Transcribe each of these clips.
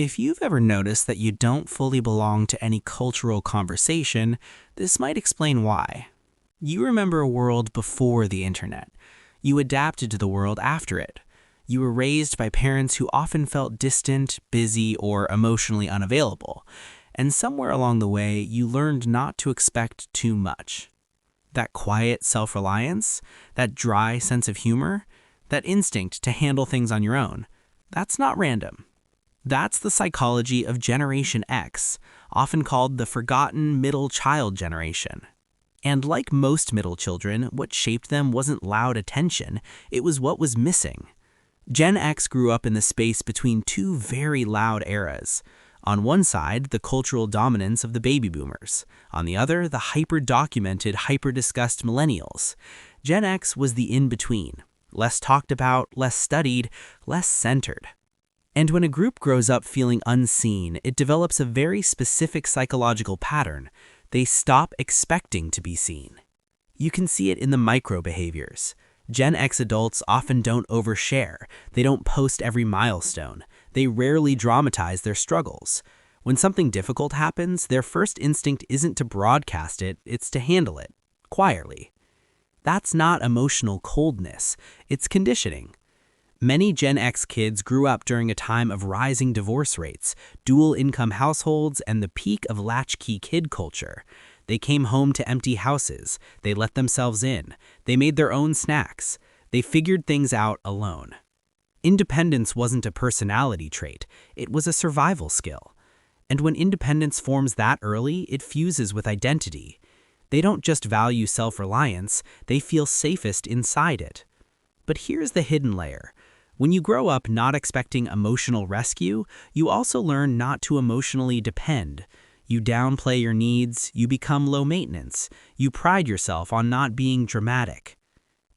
If you've ever noticed that you don't fully belong to any cultural conversation, this might explain why. You remember a world before the internet. You adapted to the world after it. You were raised by parents who often felt distant, busy, or emotionally unavailable. And somewhere along the way, you learned not to expect too much. That quiet self-reliance, that dry sense of humor, that instinct to handle things on your own, that's not random. That's the psychology of Generation X, often called the forgotten middle child generation. And like most middle children, what shaped them wasn't loud attention, it was what was missing. Gen X grew up in the space between two very loud eras. On one side, the cultural dominance of the baby boomers. On the other, the hyper-documented, hyper-discussed millennials. Gen X was the in-between. Less talked about, less studied, less centered. And when a group grows up feeling unseen, it develops a very specific psychological pattern. They stop expecting to be seen. You can see it in the micro behaviors. Gen X adults often don't overshare. They don't post every milestone. They rarely dramatize their struggles. When something difficult happens, their first instinct isn't to broadcast it, it's to handle it, quietly. That's not emotional coldness, it's conditioning. Many Gen X kids grew up during a time of rising divorce rates, dual-income households, and the peak of latchkey kid culture. They came home to empty houses. They let themselves in. They made their own snacks. They figured things out alone. Independence wasn't a personality trait. It was a survival skill. And when independence forms that early, it fuses with identity. They don't just value self-reliance, they feel safest inside it. But here's the hidden layer. When you grow up not expecting emotional rescue, you also learn not to emotionally depend. You downplay your needs, you become low maintenance, you pride yourself on not being dramatic.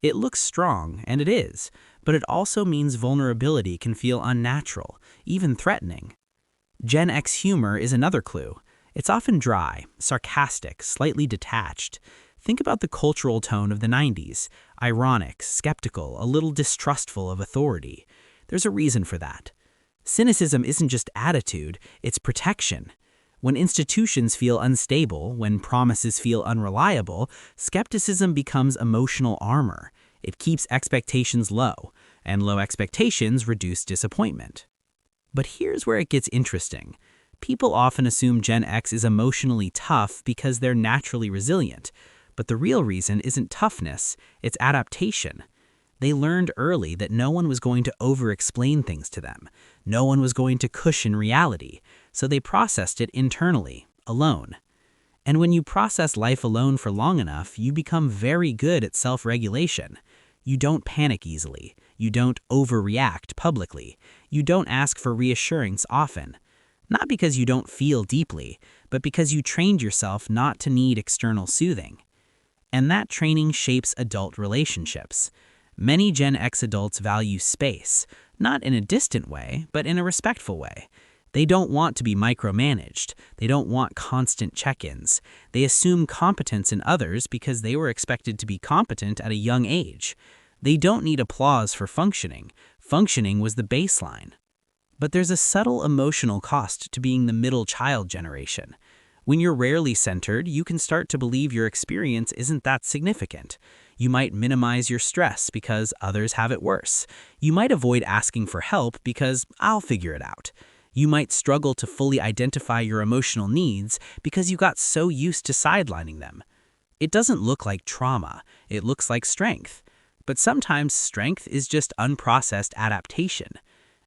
It looks strong, and it is, but it also means vulnerability can feel unnatural, even threatening. Gen X humor is another clue. It's often dry, sarcastic, slightly detached. Think about the cultural tone of the 90s, ironic, skeptical, a little distrustful of authority. There's a reason for that. Cynicism isn't just attitude, it's protection. When institutions feel unstable, when promises feel unreliable, skepticism becomes emotional armor. It keeps expectations low, and low expectations reduce disappointment. But here's where it gets interesting. People often assume Gen X is emotionally tough because they're naturally resilient. But the real reason isn't toughness, it's adaptation. They learned early that no one was going to over-explain things to them. No one was going to cushion reality. So they processed it internally, alone. And when you process life alone for long enough, you become very good at self-regulation. You don't panic easily. You don't overreact publicly. You don't ask for reassurance often. Not because you don't feel deeply, but because you trained yourself not to need external soothing. And that training shapes adult relationships. Many Gen X adults value space, not in a distant way, but in a respectful way. They don't want to be micromanaged. They don't want constant check-ins. They assume competence in others because they were expected to be competent at a young age. They don't need applause for functioning. Functioning was the baseline. But there's a subtle emotional cost to being the middle child generation. When you're rarely centered, you can start to believe your experience isn't that significant. You might minimize your stress because others have it worse. You might avoid asking for help because I'll figure it out. You might struggle to fully identify your emotional needs because you got so used to sidelining them. It doesn't look like trauma, it looks like strength. But sometimes strength is just unprocessed adaptation.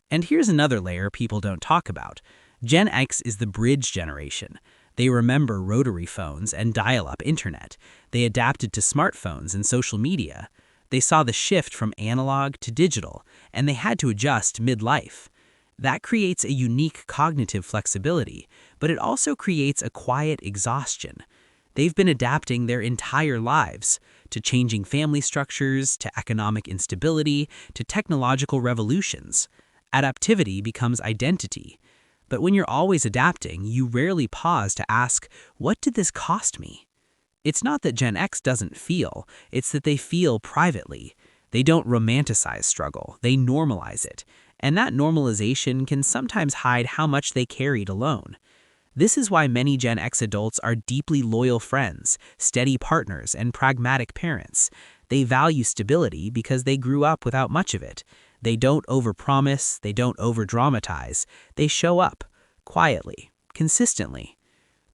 And here's another layer people don't talk about. Gen X is the bridge generation. They remember rotary phones and dial-up internet. They adapted to smartphones and social media. They saw the shift from analog to digital, and they had to adjust mid-life. That creates a unique cognitive flexibility, but it also creates a quiet exhaustion. They've been adapting their entire lives to changing family structures, to economic instability, to technological revolutions. Adaptivity becomes identity. But when you're always adapting, you rarely pause to ask, what did this cost me? It's not that Gen X doesn't feel, it's that they feel privately. They don't romanticize struggle, they normalize it. And that normalization can sometimes hide how much they carried alone. This is why many Gen X adults are deeply loyal friends, steady partners, and pragmatic parents. They value stability because they grew up without much of it. They don't overpromise, they don't overdramatize. They show up, quietly, consistently.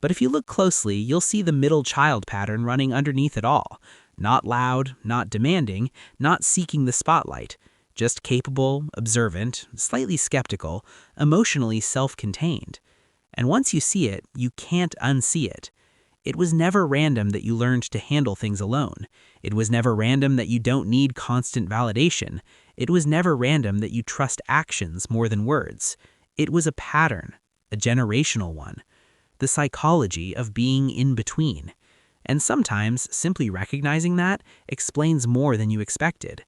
But if you look closely, you'll see the middle child pattern running underneath it all. Not loud, not demanding, not seeking the spotlight. Just capable, observant, slightly skeptical, emotionally self-contained. And once you see it, you can't unsee it. It was never random that you learned to handle things alone. It was never random that you don't need constant validation. It was never random that you trust actions more than words. It was a pattern, a generational one. The psychology of being in between. And sometimes, simply recognizing that explains more than you expected.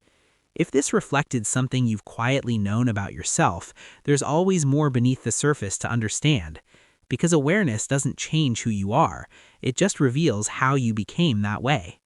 If this reflected something you've quietly known about yourself, there's always more beneath the surface to understand. Because awareness doesn't change who you are, it just reveals how you became that way.